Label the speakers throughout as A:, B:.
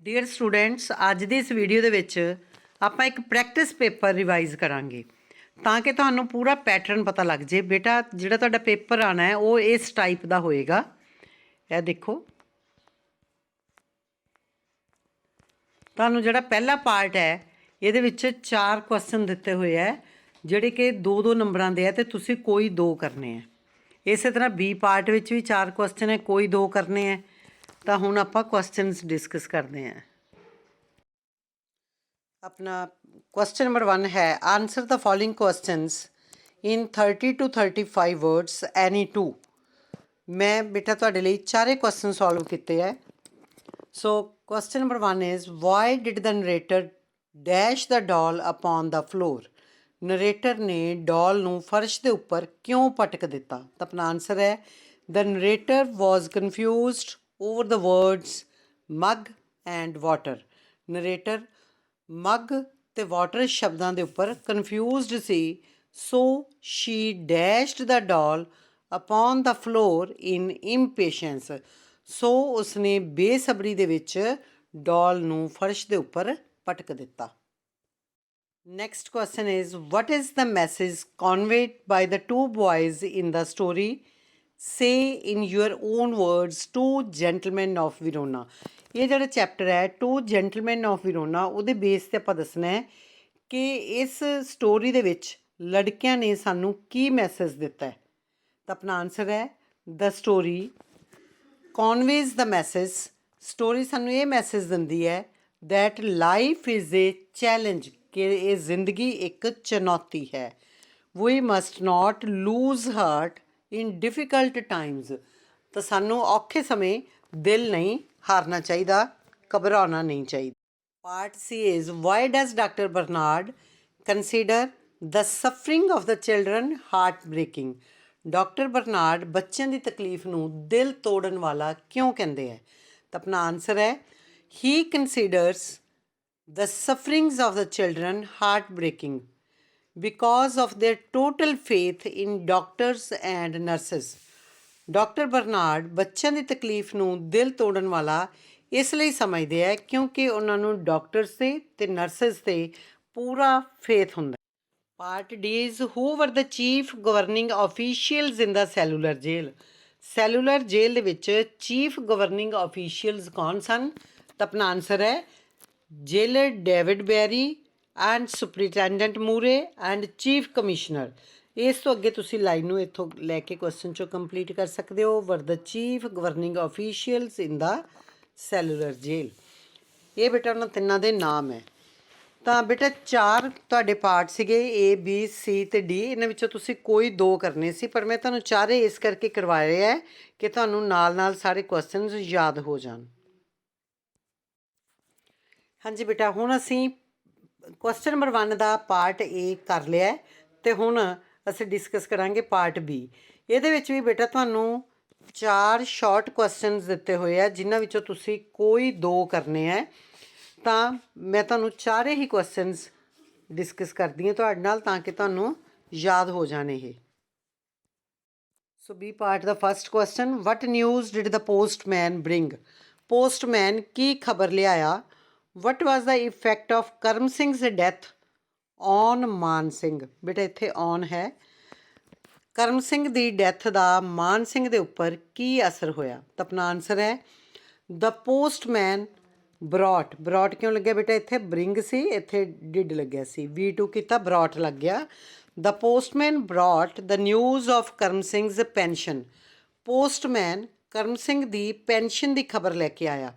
A: Dear students, ਅੱਜ ਦੀ ਇਸ video ਦੇ ਵਿੱਚ ਆਪਾਂ ਇੱਕ ਪ੍ਰੈਕਟਿਸ ਪੇਪਰ ਰਿਵਾਈਜ਼ ਕਰਾਂਗੇ ਤਾਂ ਕਿ ਤੁਹਾਨੂੰ ਪੂਰਾ ਪੈਟਰਨ ਪਤਾ ਲੱਗ ਜੇ। ਬੇਟਾ ਜਿਹੜਾ ਤੁਹਾਡਾ ਪੇਪਰ ਆਣਾ ਹੈ ਉਹ ਇਸ ਟਾਈਪ ਦਾ ਹੋਏਗਾ। ਇਹ ਦੇਖੋ, ਤੁਹਾਨੂੰ ਜਿਹੜਾ ਪਹਿਲਾ ਪਾਰਟ ਹੈ ਇਹਦੇ ਵਿੱਚ 4 ਕੁਐਸਚਨ ਦਿੱਤੇ ਹੋਏ ਹੈ ਜਿਹੜੇ ਕਿ 2-2 ਨੰਬਰਾਂ ਦੇ ਹੈ ਤੇ ਤੁਸੀਂ ਕੋਈ 2 ਕਰਨੇ ਹੈ। ਇਸੇ ਤਰ੍ਹਾਂ ਬੀ ਪਾਰਟ ਵਿੱਚ ਵੀ 4 ਕੁਐਸਚਨ ਹੈ, ਕੋਈ 2 ਕਰਨੇ ਹੈ। ਤਾਂ ਹੁਣ ਆਪਾਂ ਕੁਐਸਚਨਸ ਡਿਸਕਸ ਕਰਦੇ ਹਾਂ। अपना क्वेश्चन नंबर 1 है, answer the following questions in 30 to 35 words any two. मैं बेटा तुहाडे लई चारे क्वेश्चन सॉल्व किए है। So question number 1 is, why did the narrator dash the doll upon the floor. Narrator ने डॉल नूं फर्श के उपर क्यों पटक दिता। तो अपना आंसर है, the narrator was confused over the words mug and water. Narrator mug ते वाटर शब्दों के उपर कन्फ्यूज्ड सी, so she dashed the doll upon the floor in impatience. So उसने बेसबरी दे विच डॉल नूं फर्श के उपर पटक दिता। Next question is, what is the message conveyed by the 2 boys in the story. Say in your own words 2 gentleman of Verona. ये जो चैप्टर है 2 जेंटलमैन ऑफ विरोना, वो बेस से आप दसना है कि इस स्टोरी दे विच लड़कियां ने सानू की मैसेज दिता है। तो अपना आंसर है, the story conveys the message. Story सानू ये मैसेज दिंदी है that life is a challenge, कि ये जिंदगी एक चुनौती है। We must not lose heart in difficult times. तो सानू औखे समय दिल नहीं हारना चाहिए, घबराना नहीं चाहिए। Part C is, why does doctor Barnard consider the suffering of the children heart breaking. Doctor Barnard बच्चों की तकलीफ नूं दिल तोड़न वाला क्यों कहते हैं। तो अपना आंसर है, he considers the sufferings of the children heart breaking because of their total faith in doctors and nurses. Doctor Barnard बच्चों की तकलीफ नूं दिल तोड़न वाला इसलिए समझते हैं क्योंकि उन्होंने डॉक्टर्स से ते नर्सिस से पूरा फेथ हुंदा। Part D is, who were the chief governing officials in the cellular jail. Cellular jail दे विच चीफ गवर्निंग ऑफिशियल्स कौन सन। तो अपना आंसर है, jailer David Barry and superintendent Moore and chief commissioner. इस तो अगे तुसी लाइन नूं इत्थों लैके क्वेश्चन चो कंप्लीट कर सकते हो। Were the chief governing officials in the cellular jail. ये बेटा उन्होंने तिन्ना दे नाम है। तो बेटा 4 तुहाडे पार्ट सीगे, ए बी सी ते डी। इन्हां विचों तुसी कोई 2 करने सी, पर मैं तुहानूं चारे इस करके करवाए है कि तुहानूं नाल नाल सारे क्वेश्चन याद हो जाण। हाँ जी बेटा, हुण असीं क्वेश्चन नंबर 1 का पार्ट ए कर लिया है ते हुण असीं डिस्कस करांगे पार्ट बी। इहदे विच भी बेटा तुहानूं 4 शॉर्ट क्वेश्चनस दिते हुए हैं जिन्हां विचों तुसीं कोई 2 करने हैं। तो मैं तुहानूं चारे ही क्वेश्चनस डिस्कस करदी हां तुहाडे नाल तां कि तुहानूं याद हो जाने ये। So B part the first question, what news did the postman bring. Postman की खबर लियाया। What was the effect of Karam Singh death on मान सिंह। बेटा इत्थे ऑन है। करम सिंह की डैथ का मान सिंह के उपर की असर होया। तो अपना आंसर है, द पोस्टमैन ब्रॉट। ब्रॉट क्यों लग्या बेटा, इत्थे ब्रिंग सी, इत्थे डिड लग्या सी, V2 किता ब्रॉट लग गया। The postman brought the news of Karam Singh pension. Postman करम सिंह की पेंशन की खबर लैके आया।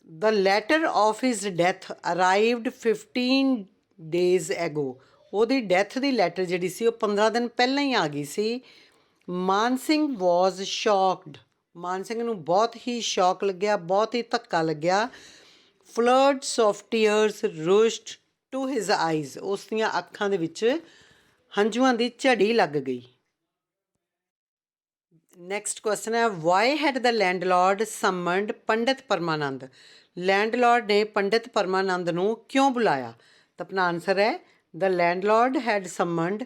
A: The letter of his death arrived 15 days ago. ਉਹਦੀ ਡੈਥ ਦੀ ਲੈਟਰ ਜਿਹੜੀ ਸੀ ਉਹ 15 ਦਿਨ ਪਹਿਲਾਂ ਹੀ ਆ ਗਈ ਸੀ। Man Singh was shocked. ਮਾਨ ਸਿੰਘ ਨੂੰ ਬਹੁਤ ਹੀ ਸ਼ੌਕ ਲੱਗਿਆ, ਬਹੁਤ ਹੀ ਧੱਕਾ ਲੱਗਿਆ। Floods of tears rushed to his eyes. ਉਸ ਦੀਆਂ ਅੱਖਾਂ ਦੇ ਵਿੱਚ ਹੰਝੂਆਂ ਦੀ ਝੜੀ ਲੱਗ ਗਈ। ਨੈਕਸਟ ਕੁਐਸਚਨ ਹੈ, ਵਾਈ ਹੈਡ ਦ ਲੈਂਡਲॉर्ड ਸਮਨਡ ਪੰਡਿਤ ਪਰਮਾਨੰਦ। ਲੈਂਡਲॉर्ड ਨੇ ਪੰਡਿਤ ਪਰਮਾਨੰਦ ਨੂੰ ਕਿਉਂ ਬੁਲਾਇਆ। ਤਾਂ ਆਪਣਾ ਆਨਸਰ ਹੈ, the landlord had summoned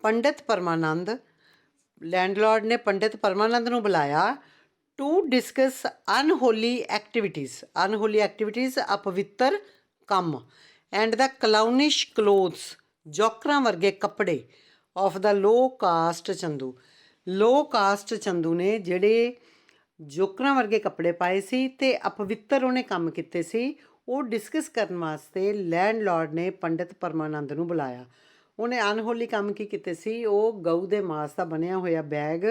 A: Pandit Parmanand. Landlord ने पंडित परमानंद ਨੂੰ ਬੁਲਾਇਆ टू डिस्कस अनहोली एक्टिविटीज़ अपवित्र come and the clownish clothes जौकरां वर्गे कपड़े of the low caste Chandu ने ਜਿਹੜੇ ਜੋਕਰਾਂ ਵਰਗੇ ਕੱਪੜੇ ਪਾਏ ਸੀ ਤੇ ਅਪਵਿੱਤਰ ਉਹਨੇ ਕੰਮ ਕੀਤੇ ਸੀ, ਉਹ ਡਿਸਕਸ ਕਰਨ ਵਾਸਤੇ ਲੈਂਡਲॉर्ड ਨੇ ਪੰਡਿਤ ਪਰਮਾਨੰਦ ਨੂੰ ਬੁਲਾਇਆ। ਉਹਨੇ ਅਨਹੋਲੀ ਕੰਮ ਕੀ ਕੀਤੇ ਸੀ, ਉਹ ਗਊ ਦੇ ਮਾਸ ਦਾ ਬਣਿਆ ਹੋਇਆ ਬੈਗ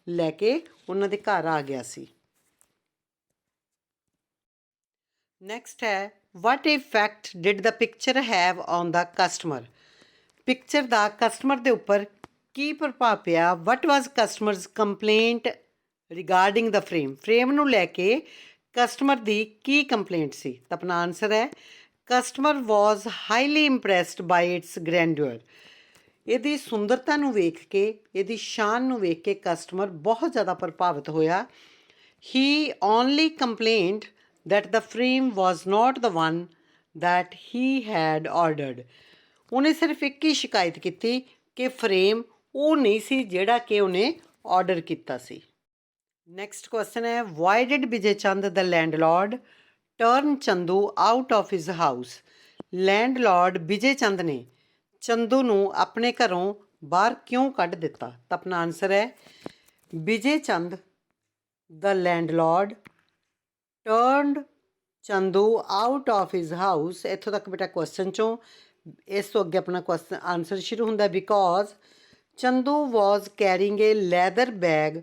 A: ਲੈ ਕੇ ਉਹਨਾਂ ਦੇ ਘਰ ਆ ਗਿਆ ਸੀ। ਨੈਕਸਟ ਹੈ what effect did the picture have on the customer. Picture ਦਾ ਕਸਟਮਰ ਦੇ ਉੱਪਰ ਕੀ ਪ੍ਰਭਾਵ ਪਿਆ। What was customer's complaint regarding the frame ਨੂੰ ਲੈ ਕੇ ਕਸਟਮਰ ਦੀ ਕੀ ਕੰਪਲੇਂਟ ਸੀ। ਤਾਂ ਆਪਣਾ ਆਨਸਰ ਹੈ customer was highly impressed by its grandeur. ਇਹਦੀ ਸੁੰਦਰਤਾ ਨੂੰ ਵੇਖ ਕੇ, ਇਹਦੀ ਸ਼ਾਨ ਨੂੰ ਵੇਖ ਕੇ ਕਸਟਮਰ ਬਹੁਤ ਜ਼ਿਆਦਾ ਪ੍ਰਭਾਵਿਤ ਹੋਇਆ। ਹੀ only ਕੰਪਲੇਨਡ that the frame was not the one that he had ordered। ਉਹਨੇ ਸਿਰਫ ਇੱਕ ਹੀ ਸ਼ਿਕਾਇਤ ਕੀਤੀ ਕਿ ਫਰੇਮ ਉਹ ਨਹੀਂ ਸੀ ਜਿਹੜਾ ਕਿ ਉਹਨੇ ਆਰਡਰ ਕੀਤਾ ਸੀ। ਨੈਕਸਟ ਕੁਐਸਚਨ ਹੈ why did Vijay Chand the landlord turn Chandu out of his house. Landlord Vijay Chand ਨੇ ਚੰਦੂ ਨੂੰ ਆਪਣੇ ਘਰੋਂ ਬਾਹਰ ਕਿਉਂ ਕੱਢ ਦਿੱਤਾ। ਤਾਂ ਆਪਣਾ ਆਨਸਰ ਹੈ Vijay Chand the landlord turned Chandu out of his house. ਇੱਥੋਂ ਤੱਕ ਬੇਟਾ ਕੁਐਸਚਨ 'ਚੋਂ ਇਸ ਤੋਂ ਅੱਗੇ ਆਪਣਾ ਕੁਐਸਚਨ ਆਨਸਰ ਸ਼ੁਰੂ ਹੁੰਦਾ because Chandu was carrying A leather bag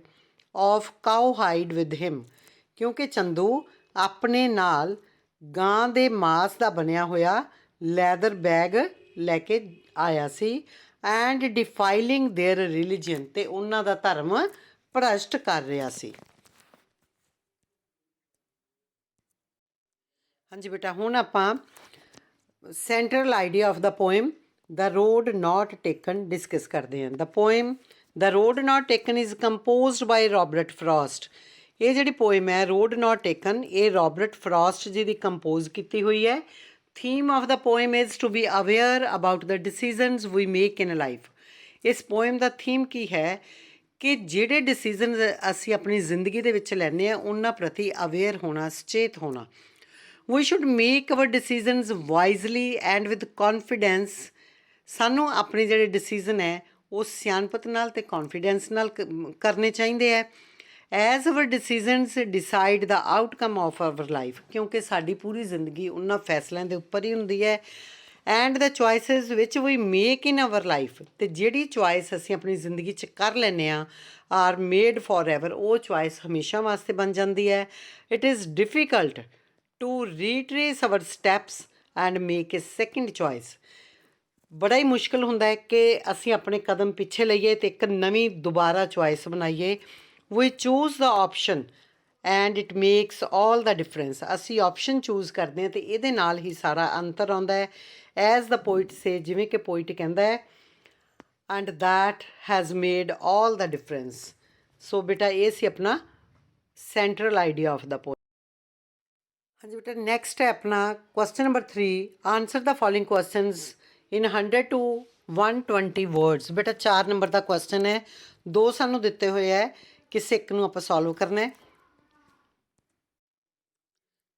A: of cow hide with him. ਕਿਉਂਕਿ ਚੰਦੂ ਆਪਣੇ ਨਾਲ ਗਾਂ ਦੇ ਮਾਸ ਦਾ ਬਣਿਆ ਹੋਇਆ ਲੈਦਰ ਬੈਗ ਲੈ ਕੇ ਆਇਆ ਸੀ ਐਂਡ ਡਿਫਾਈਲਿੰਗ ਦੇਅਰ ਰਿਲੀਜਨ, ਅਤੇ ਉਹਨਾਂ ਦਾ ਧਰਮ ਭ੍ਰਸ਼ਟ ਕਰ ਰਿਹਾ ਸੀ। ਹਾਂਜੀ ਬੇਟਾ ਹੁਣ ਆਪਾਂ central idea of the poem the road not taken discuss ਕਰਦੇ ਹਾਂ। The poem the road not taken is composed by Robert Frost. ਇਹ ਜਿਹੜੀ ਪੋਇਮ ਹੈ ਰੋਡ ਨਾਟ ਟੇਕਨ, ਇਹ ਰੋਬਰਟ ਫਰੋਸਟ ਜੀ ਦੀ ਕੰਪੋਜ਼ ਕੀਤੀ ਹੋਈ ਹੈ। Theme of the poem is to be aware about the decisions we make in life. ਇਸ poem ਦਾ ਥੀਮ ਕੀ ਹੈ ਕਿ ਜਿਹੜੇ ਡਿਸੀਜ਼ਨ ਅਸੀਂ ਆਪਣੀ ਜ਼ਿੰਦਗੀ ਦੇ ਵਿੱਚ ਲੈਂਦੇ ਹਾਂ ਉਹਨਾਂ ਪ੍ਰਤੀ ਅਵੇਅਰ ਹੋਣਾ, ਸੁਚੇਤ ਹੋਣਾ। We should make our decisions wisely and with confidence. ਸਾਨੂੰ ਆਪਣੇ ਜਿਹੜੇ ਡਿਸੀਜ਼ਨ ਹੈ ਉਹ ਸਿਆਣਪਤ ਨਾਲ ਅਤੇ ਕੌਨਫੀਡੈਂਸ ਨਾਲ ਕਰਨੇ ਚਾਹੀਦੇ ਹੈ। As our decisions decide the outcome of our life. ਕਿਉਂਕਿ ਸਾਡੀ ਪੂਰੀ ਜ਼ਿੰਦਗੀ ਉਹਨਾਂ ਫੈਸਲਿਆਂ ਦੇ ਉੱਪਰ ਹੀ ਹੁੰਦੀ ਹੈ। And the choices which we make in our life. ਅਤੇ ਜਿਹੜੀ ਚੋਇਸ ਅਸੀਂ ਆਪਣੀ ਜ਼ਿੰਦਗੀ 'ਚ ਕਰ ਲੈਂਦੇ ਹਾਂ ਆਰ ਮੇਡ ਫੋਰ ਐਵਰ, ਉਹ ਚੋਇਸ ਹਮੇਸ਼ਾ ਵਾਸਤੇ ਬਣ ਜਾਂਦੀ ਹੈ। It is difficult to retrace our steps and make a second choice। ਬੜਾ ਹੀ ਮੁਸ਼ਕਿਲ ਹੁੰਦਾ ਹੈ ਕਿ ਅਸੀਂ ਆਪਣੇ ਕਦਮ ਪਿੱਛੇ ਲਈਏ ਅਤੇ ਇੱਕ ਨਵੀਂ ਦੁਬਾਰਾ ਚੋਇਸ ਬਣਾਈਏ। We choose the option and it makes all the difference. ਅਸੀਂ ਆਪਸ਼ਨ ਚੂਜ਼ ਕਰਦੇ ਹਾਂ ਅਤੇ ਇਹਦੇ ਨਾਲ ਹੀ ਸਾਰਾ ਅੰਤਰ ਆਉਂਦਾ ਹੈ। ਐਜ਼ ਦਾ ਪੋਇਟ ਸੇ, ਜਿਵੇਂ ਕਿ ਪੋਇਟ ਕਹਿੰਦਾ ਹੈ and that has made all the difference. So ਬੇਟਾ ਇਹ ਸੀ ਆਪਣਾ central idea of the poet. ਹਾਂਜੀ ਬੇਟਾ ਨੈਕਸਟ ਹੈ ਆਪਣਾ question number 3 answer the following questions in 100 to 120 words. ਬੇਟਾ 4 ਨੰਬਰ ਦਾ ਕੁਐਸਚਨ ਹੈ, 2 ਸਾਨੂੰ ਦਿੱਤੇ ਹੋਏ ਹੈ, ਕਿਸੇ ਇੱਕ ਨੂੰ ਆਪਾਂ ਸੋਲਵ ਕਰਨਾ ਹੈ।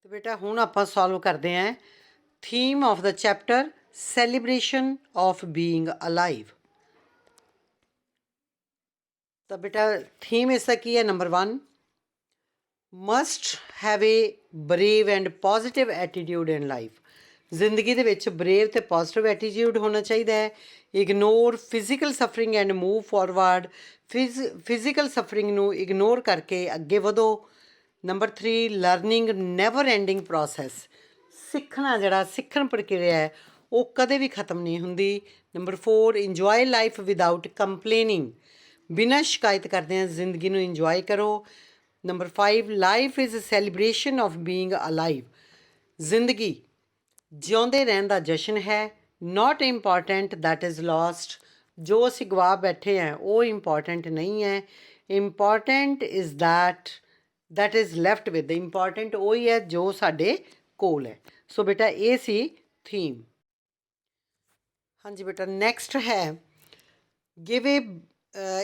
A: ਤੇ ਬੇਟਾ ਹੁਣ ਆਪਾਂ ਸੋਲਵ ਕਰਦੇ ਹਾਂ theme of the chapter celebration of being alive. ਤਾਂ ਬੇਟਾ ਥੀਮ ਇਸ ਦਾ ਕੀ ਹੈ। Number 1 must have A brave and positive attitude in life. ਜ਼ਿੰਦਗੀ ਦੇ ਵਿੱਚ ਬਰੇਵ ਅਤੇ ਪੋਜ਼ੀਟਿਵ ਐਟੀਟਿਊਡ ਹੋਣਾ ਚਾਹੀਦਾ ਹੈ। Ignore physical suffering and move forward. Physical suffering ਨੂੰ ਇਗਨੋਰ ਕਰਕੇ ਅੱਗੇ ਵਧੋ। Number 3 learning never ending process. ਸਿੱਖਣਾ ਜਿਹੜਾ ਸਿੱਖਣ ਪ੍ਰਕਿਰਿਆ ਹੈ ਉਹ ਕਦੇ ਵੀ ਖਤਮ ਨਹੀਂ ਹੁੰਦੀ। Number 4 enjoy life without complaining. ਬਿਨਾਂ ਸ਼ਿਕਾਇਤ ਕਰਦਿਆਂ ਜ਼ਿੰਦਗੀ ਨੂੰ ਇੰਜੋਏ ਕਰੋ। Number 5 life is a celebration of being alive. ਜ਼ਿੰਦਗੀ ਜਿਉਂਦੇ ਰਹਿਣ ਦਾ ਜਸ਼ਨ ਹੈ। Not important that is lost. ਜੋ ਅਸੀਂ ਗਵਾ ਬੈਠੇ ਹਾਂ ਉਹ ਇੰਪੋਰਟੈਂਟ ਨਹੀਂ ਹੈ। Important is that is left with. Important ਉਹੀ ਹੈ ਜੋ ਸਾਡੇ ਕੋਲ ਹੈ। ਸੋ ਬੇਟਾ ਇਹ ਸੀ ਥੀਮ। ਹਾਂਜੀ ਬੇਟਾ ਨੈਕਸਟ ਹੈ ਗਿਵ ਏ,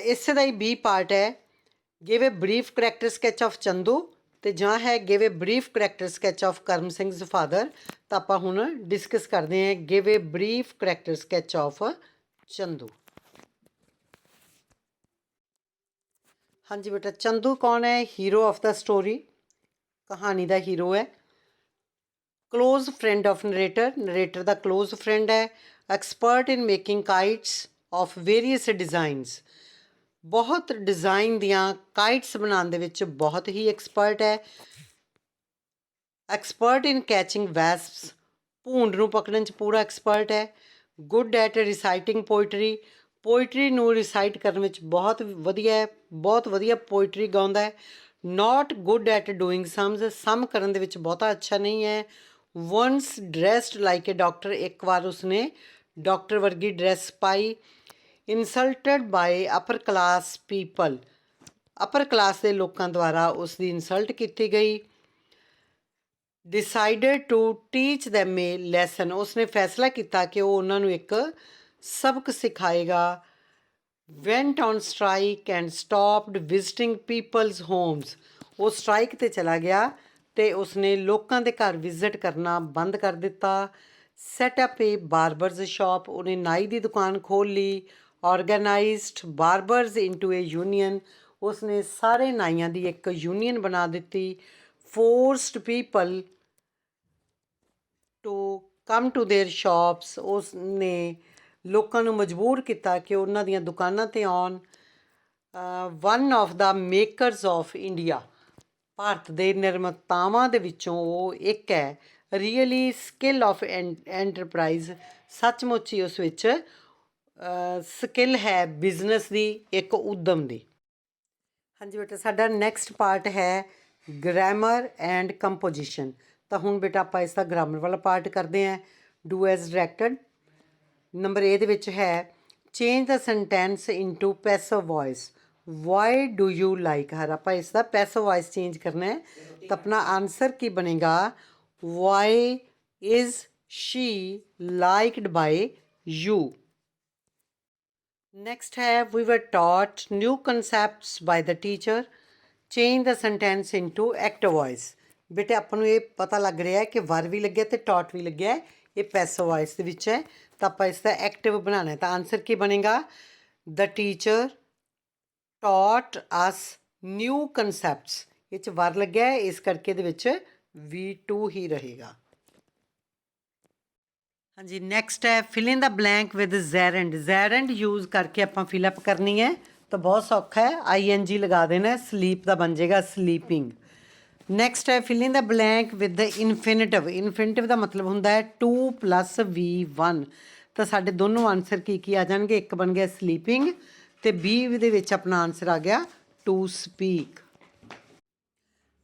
A: ਇਸੇ ਦਾ ਹੀ ਬੀ ਪਾਰਟ ਹੈ give a brief character sketch of Chandu ਤੇ ਜਾਂ ਹੈ give a brief character sketch of Karam Singh's father. ਤਾਂ ਆਪਾਂ ਹੁਣ ਡਿਸਕਸ ਕਰਦੇ ਹਾਂ give a brief character sketch of Chandu. ਹਾਂਜੀ ਬੇਟਾ, ਚੰਦੂ ਕੌਣ ਹੈ? ਹੀਰੋ ਆਫ ਦਾ ਸਟੋਰੀ, ਕਹਾਣੀ ਦਾ ਹੀਰੋ ਹੈ। Close friend of narrator, narrator का क्लोज फ्रेंड है। Expert in making kites of various designs, बहुत डिज़ाइन दियाँ काइट्स बनाने विच बहुत ही एक्सपर्ट है। एक्सपर्ट इन कैचिंग वैस्प्स, भूंड नूं पकड़न च पूरा एक्सपर्ट है। Good at reciting poetry, poetry नूं रिसाइट करने विच बहुत वधिया है, बहुत वधिया पोइट्री गाउंदा है। Not good at doing sums, sum करन दे विच बहुता अच्छा नहीं है। Once dressed like a doctor, एक बार उसने डॉक्टर वर्गी ड्रैस पाई। Insulted by upper class people, upper class के लोगों द्वारा उसकी इंसल्ट की गई। Decided to teach them a lesson, उसने फैसला किया कि वो उन्होंने एक सबक सिखाएगा। Went on strike and stopped visiting people's homes, वो स्ट्राइक ते चला गया ਤੇ ਉਸਨੇ ਲੋਕਾਂ ਦੇ ਘਰ ਵਿਜ਼ਿਟ ਕਰਨਾ ਬੰਦ ਕਰ ਦਿੱਤਾ। Set up a barber's shop, ਉਹਨੇ ਨਾਈ ਦੀ ਦੁਕਾਨ ਖੋਲ੍ਹ ਲਈ। Organised barbers into a union, ਉਸਨੇ ਸਾਰੇ ਨਾਈਆਂ ਦੀ ਇੱਕ ਯੂਨੀਅਨ ਬਣਾ ਦਿੱਤੀ। Forced people to come to their shops, ਉਸਨੇ ਲੋਕਾਂ ਨੂੰ ਮਜਬੂਰ ਕੀਤਾ ਕਿ ਉਹਨਾਂ ਦੀਆਂ ਦੁਕਾਨਾਂ 'ਤੇ ਆਉਣ। One of the makers of India, Bharat ਦੇ ਨਿਰਮਾਤਾਵਾਂ ਦੇ ਵਿੱਚੋਂ ਉਹ ਇੱਕ ਹੈ। ਰੀਅਲੀ ਸਕਿੱਲ ਆਫ ਐਂਟਰਪ੍ਰਾਈਜ਼, ਸੱਚਮੁੱਚ ਹੀ ਉਸ ਵਿੱਚ ਸਕਿੱਲ ਹੈ ਬਿਜ਼ਨਸ ਦੀ, ਇੱਕ ਉਦਮ ਦੀ। ਹਾਂਜੀ ਬੇਟਾ, ਸਾਡਾ ਨੈਕਸਟ ਪਾਰਟ ਹੈ ਗ੍ਰਾਮਰ ਐਂਡ ਕੰਪੋਜੀਸ਼ਨ। ਤਾਂ ਹੁਣ ਬੇਟਾ ਆਪਾਂ ਇਸ ਦਾ ਗ੍ਰਾਮਰ ਵਾਲਾ ਪਾਰਟ ਕਰਦੇ ਹਾਂ। Do as directed. Number A ਦੇ ਵਿੱਚ ਹੈ change the sentence into passive voice. Why do you like her, आप इसका पैसिव वॉइस चेंज करना है। तो अपना आंसर की बनेगा why is she liked by you. Next है we were taught new concepts by the teacher. Change the sentence into active voice. बेटे अपन ये पता लग रहा है कि वर भी लग्या तो टॉट भी लग्या है, ये पैसिव वॉइस के विच है। तो आप इसका एक्टिव बनाना है। तो आंसर की बनेगा the teacher taught us new concepts. ये वर लग्या है, इस करके V2 ही रहेगा। हाँ जी, नैक्सट है fill in the blank with gerund. Gerund use करके आप फिलअप करनी है, तो बहुत सौखा है। ING लगा देना, स्लीप का बन जाएगा स्लीपिंग। नैक्सट है fill in the blank with the infinitive. Infinitive का मतलब होंदा है 2 + V1। तो साढ़े दोनों आंसर की आ जाएंगे, एक बन गया स्लीपिंग तो बी दे विच अपना आंसर आ गया टू स्पीक।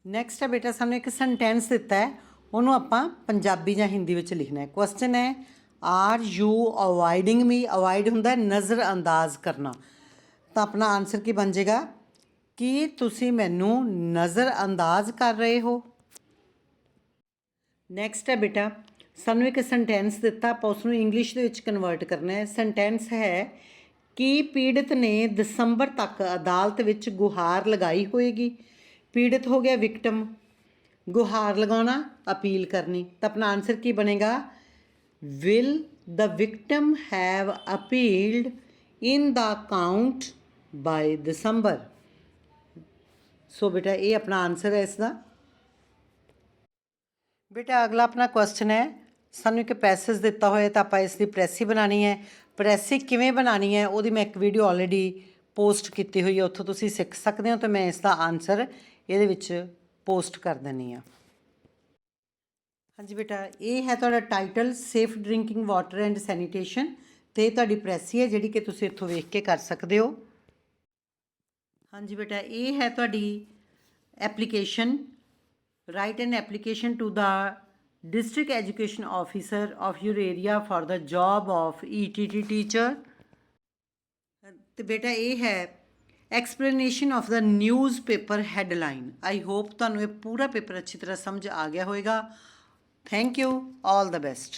A: नैक्सट है बेटा सानू एक सेंटेंस दिता है, उन्होंने आपां पंजाबी या हिंदी में लिखना है। क्वेश्चन है are you avoiding me. Avoid हुंदा नज़रअंदाज करना। तो अपना आंसर की बन जाएगा कि तुसी मैनू नज़रअंदाज कर रहे हो। नैक्सट है बेटा सानू एक सेंटेंस दिता, आप उसनू इंग्लिश दे विच कन्वर्ट करना है। सेंटेंस है कि पीड़ित ने दसंबर तक अदालत विच गुहार लगाई होएगी। पीड़ित हो गया विक्टिम, गुहार लगाना अपील करनी। तो अपना आंसर की बनेगा will the victim have appealed in the court by December. So बेटा ये अपना आंसर है इसका। बेटा अगला अपना क्वेश्चन है, सानू एक पैसेज दिता होए तो आप इसकी प्रैसी बनानी है। प्रैसी किवें बनानी है वो मैं एक वीडियो ऑलरेडी पोस्ट की हुई है, उत्थों तुसीं सीख सकते हो। तो मैं इसका आंसर ये पोस्ट कर देनी हाँ। हाँ जी बेटा ये है तुहाडा title safe drinking water and sanitation. तो ये तुहाडी प्रैसी है जिहड़ी कि तुसीं इत्थों वेख के कर सकते हो। हाँ जी बेटा ये है तुहाडी application. Write an application to the district education officer of your area for the job of ETT teacher. तो बेटा ये है explanation of the newspaper headline. I hope तुहानू ये पूरा पेपर अच्छी तरह समझ आ गया होएगा। Thank you, all the best.